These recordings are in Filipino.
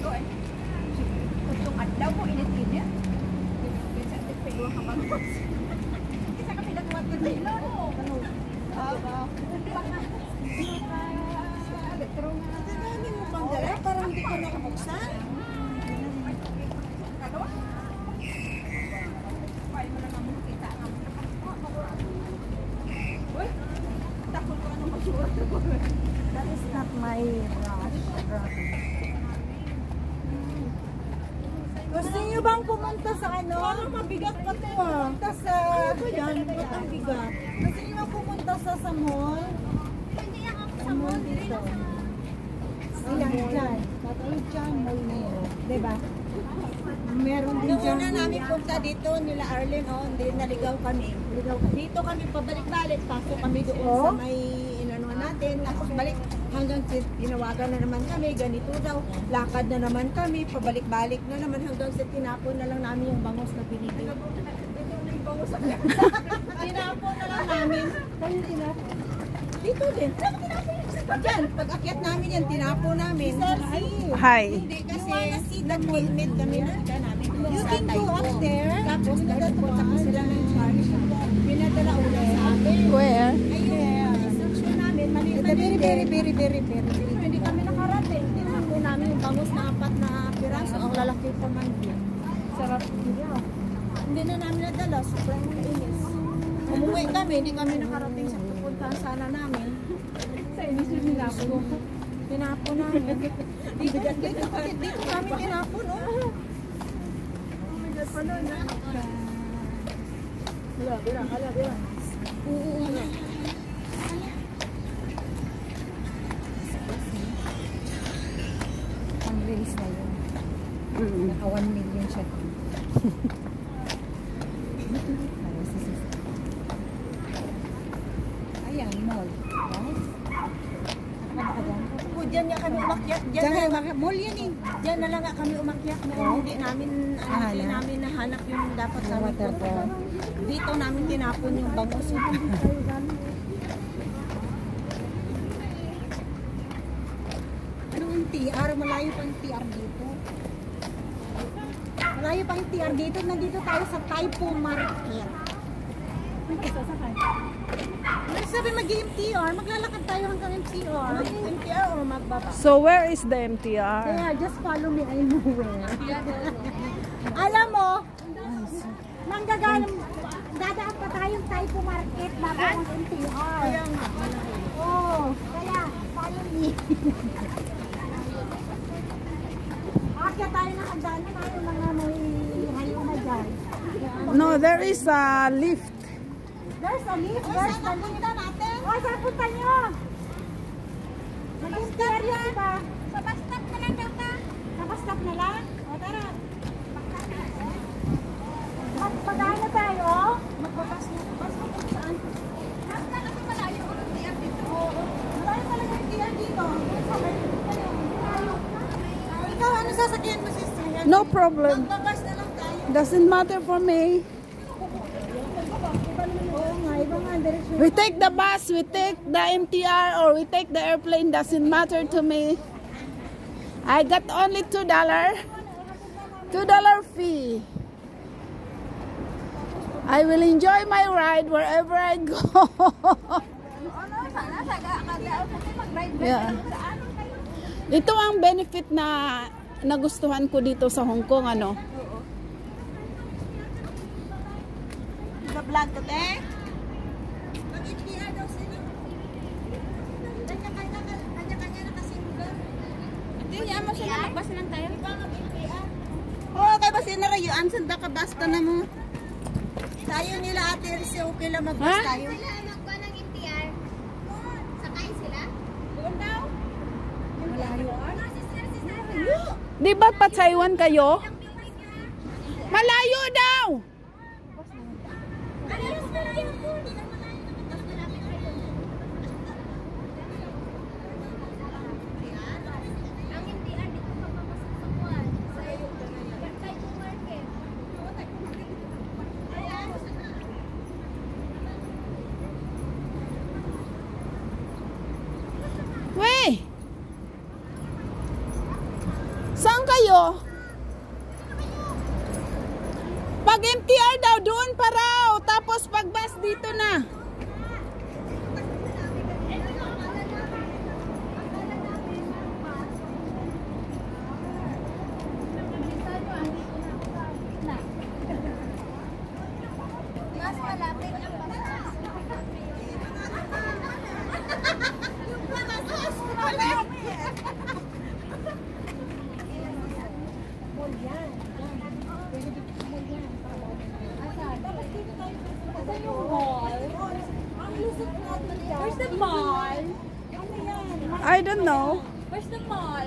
doon. Kung adlaw mo init-init. Bisa dipelo ka bangos. Isa kami nagkuha ko dito. Dami mo pang dala, parang hindi ko nakabuksan. That is not my rush. Gusto niyo bang pumunta sa ano? Parang mabigat pa to ah. Pumunta sa... Ano ba yan? Ba't ang bigat? Gusto niyo bang pumunta sa mall? Hindi ako Sa mall dito. Ayan, dyan. Tatawid dyan, mall na yun. Diba? Meron din dyan. Noong una namin punta dito, nila Arlen, oh, hindi naligaw kami. Dito kami pabalik-balik, pasok kami doon sa may inano natin, tapos balik hanggang tinawagan na naman kami, ganito daw, lakad na naman kami, pabalik-balik na naman hanggang sa tinapon na lang namin yung bangos na binibili. Tinapon na lang namin. Dito din. Diyan, pag akyat namin yan, tinapo namin. Hi. Hindi kasi nag-meet kami na namin. You can go up there. Tapos nagpunta ko sila ng charge. Pinadala ulit sa amin. Where? Ayun, instruction namin. Very. Hindi kami nakarating. Tinapon namin yung bangus na 4 na piraso. Ang lalaki pa man din. Sarap niya. Hindi na namin nadala. Sobrang inis. Umuwi kami. Hindi kami nakarating sa pupuntahan sana namin. Sa inis yung nilapon. Tinapon namin. Dito kami tinapon. Oh. Hala. Oo nga. Ang race na yun. Naka 1 million siya. Ayan, mall. Right? Diyan nga kami umakyat. Diyan mall yan eh. Diyan na lang nga kami umakyat noon. Hindi namin nahanap yung dapat namin Waterfall. Dito namin tinapon yung bangus. Anong yung TR? Malayo pa yung TR dito. Malayo pa yung TR dito. Nandito tayo sa Taipo Market. Sabi mag-MTR, maglalakad tayo hanggang MTR. MTR or magbaba? So where is the MTR? Kaya just follow me, I know where. Alam mo, dadaan pa tayong Taipo Market bago ang MTR. Kaya nga. Oh, kaya follow me. Akya tayo na hagdan na tayo mga may hayo na dyan. No, there is a lift. There's a lift. There's a lift natin. Oh, saan punta nyo? Mag-MTR yun, diba? Sa bus stop na lang daw ka. Sa bus stop na lang? O, tara. Magpadaan na tayo. Magbabas na. Bus stop kung saan? Basta kasi malayo ko ng tiyak dito. Malayo talaga yung TR dito. Ikaw, ano sasakyan mo, sister? No problem. Magbabas na lang tayo. Doesn't matter for me. Oo nga, ibang nga direksyon. We take the bus, we take the MTR, or we take the airplane. Doesn't matter to me. I got only $2. $2 fee. I will enjoy my ride wherever I go. Sana kasi mag-ride Yeah. Ito ang benefit na nagustuhan ko dito sa Hong Kong, ano. Vlog ko, te. Mag-MTR daw sila. Kanya-kanya na kasi lugar. Hindi, yan mo sila. Magbas lang tayo. Oo, kay basta narayuan. Sanda ka basta na mo. Tayo nila ate Rizzi, okay lang magbas tayo. Sila magba ng MTR. Sakay sila? Doon daw. Malayo. Di ba pa Taiwan kayo? Malayo daw! Ano yung malayo po? Hindi lang malayo. Mas malapit kayo. Ang MTR dito papapasok sa Juan. Sa Taipo Market. Ayan. Wey! Saan ka tayo. Pag MTR daw, doon pa raw. Tapos pag bus, dito na. Mas malapit ang Where's the mall? I don't know. Where's the mall?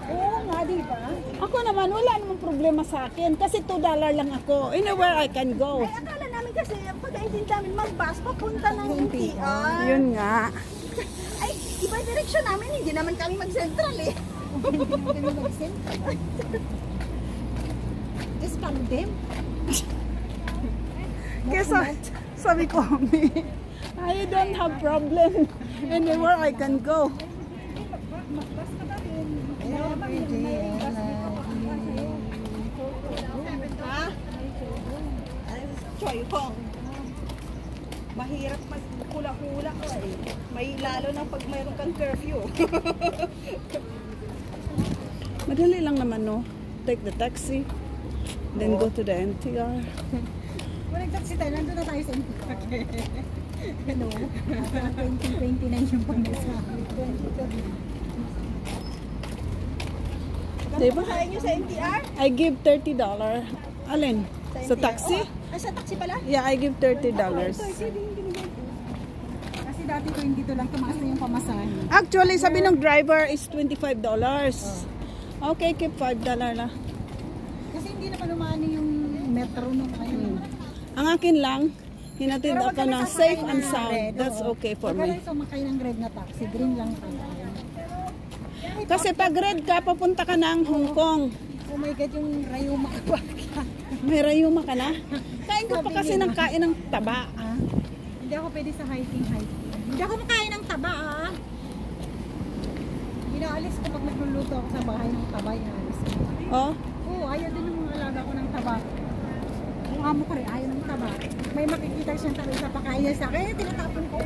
Oo nga, diba? Ako naman, wala namang problema sa akin. Kasi $2 lang ako. Anywhere I can go. Ay, akala namin kasi, pagkaintindi namin mag-bus, papunta ng MTR. Yun nga. Ay, iba yung direksyon namin, hindi naman kami mag-central eh. Just come them. Kaya sabi ko, I don't have problem. Anywhere I can go. Ha? Choy Hong. Mahirap magkula-kula ka eh. May lalo na pag mayroon kang curfew. Madali lang naman, no? Take the taxi. Then go to the MTR. Kung nag-taxi tayo, nandun na tayo sa MTR. Ano? 2029 yung pang-design. 2030. Diba? Kaya nyo sa MTR? I give $30. Alin? Sa taxi? Ay, sa taxi pala? Yeah, I give $30. Kasi dati ko hindi to lang tumaas na yung pamasahe. Actually, sabi ng driver is $25. Okay, keep $5 lang. Kasi hindi naman umano yung metro nung ngayon. Ang akin lang, hinatid ako ng safe and sound. That's okay for me. Pagka sumakay ng red na taxi, green lang tayo. Kasi pag red ka, papunta ka ng Hong Kong. Oh my God, yung Rayuma ka ba? May rayuma ka na? Kain ka pa kasi ng kain ng taba. Hindi ako pwede sa hiking. Hindi ako makain ng taba, Inaalis ko pag nagluluto ako sa bahay ng taba, inaalis ko. Oh? Oo, ayaw din yung mga alaga ko ng taba. Yung amo ko rin, ayaw ng taba. May makikita siyang taba sa pakain niya sa akin, tinatapon ko.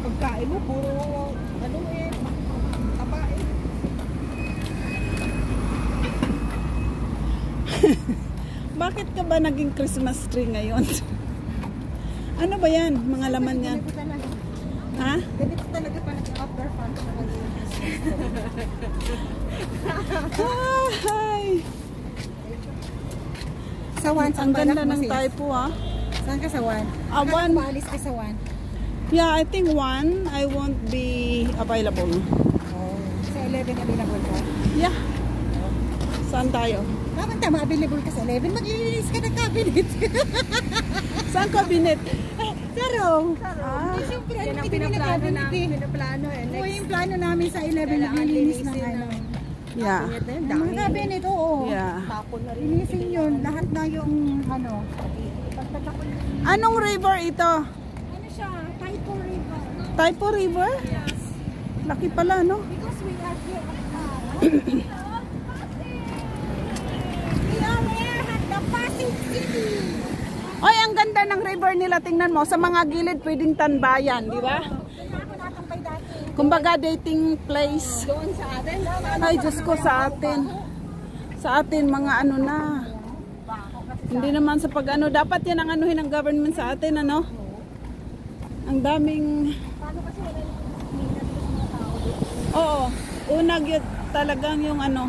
Pagkain mo, puro, ano eh, taba eh. Bakit ka ba naging Christmas tree ngayon? Ano ba yan? Mga laman yan. Ganito talaga. Ha? Ganito talaga pa nag-outdoor fun sa Hi! Sa one, Ang ganda ng typo, ha? Saan ka sa one? One. Maalis ka sa one. Yeah, I think one, I won't be available. Oh. Sa 11 available ka? Yeah. Saan tayo? Kapag tama, available ka sa 11, maglilinis ka ng cabinet. Saan cabinet? Saro. Ah, Siyempre, Yan ang hindi nila pinaplano cabinet na, eh. pinaplano eh. Oo, yung plano namin sa 11, maglilinis ng ano. yeah. Yung mga cabinet, oo. Yeah. Tapon na rin. Linisin yun, lahat na yung ano. Anong river ito? Ano siya? Taipo River. Taipo River? Laki pala, no? Because we are here we are here at the Pasig City. Oy, ang ganda ng river nila. Tingnan mo, sa mga gilid pwedeng tanbayan, di ba? Kaya ako natambay dati. Kumbaga dating place. Doon sa atin. Ay, Diyos ko, sa atin. Sa atin, mga ano na. Hindi naman sa pag-ano. Dapat yan ang anuhin ng government sa atin, ano? Ang daming... Oo. Unag yun talagang yung ano,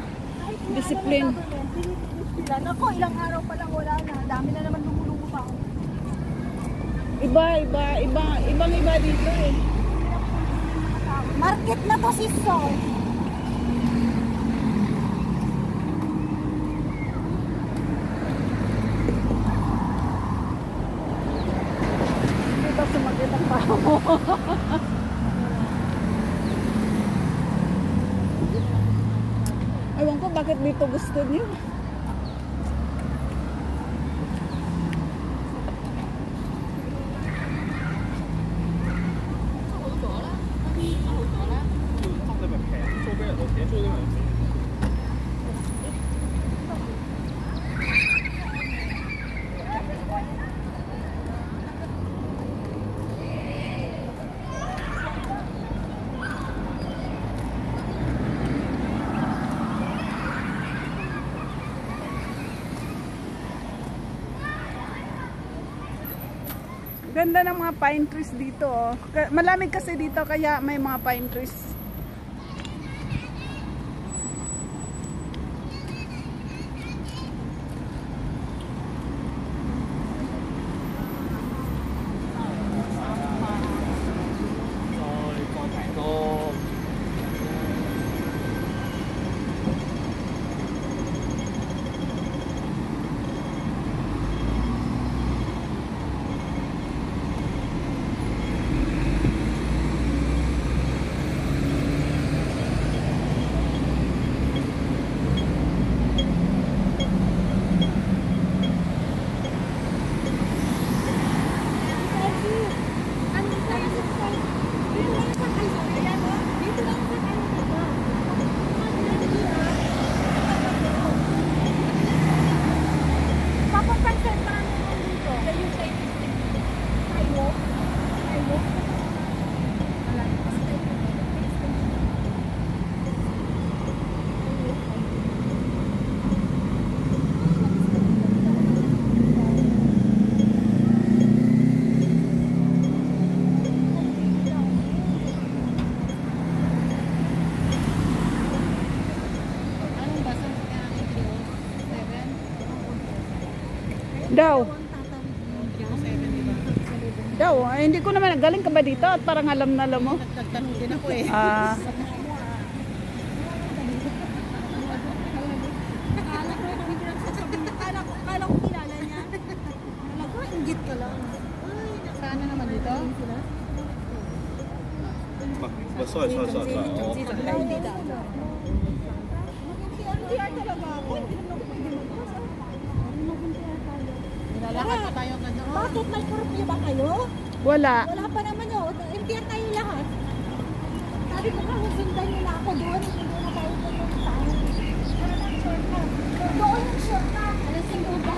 discipline. Ako, ilang araw pa lang wala na. Dami na naman lumulungo pa ako. Ibang iba dito eh. Market na to si Sol. Dito sumakit ang pao. Ewan ko bakit bakit dito gusto niyo? Ganda ng mga pine trees dito. Oh. Malamig kasi dito kaya may mga pine trees. Daw. Daw, hindi ko naman, galing ka ba dito at parang alam na alam mo? Nagtanong din ako eh. Ah, Akala ko kilala niya. Inggit ka lang. Sana naman dito? Sorry. MTR talaga ako. Hindi naman ako pwede magbasa. Nilalakad pa tayo ganda. Bakit may curfew ba kayo? wala. Wala pa naman yun. MTR tayo lahat. Sabi ko ka, sundan nyo na ako doon. Hindi na tayo pumunta. Doon yung shortcut. Alas 5 ba?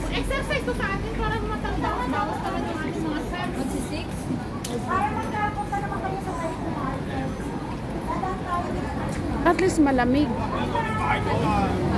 Exercise to sa atin para matanda. Bawas naman yung ating mga steps. Magsi-6? Para magkapunta naman kayo sa tayo ng market. Dadaan tayo nila tayo. At least malamig. Oh my God.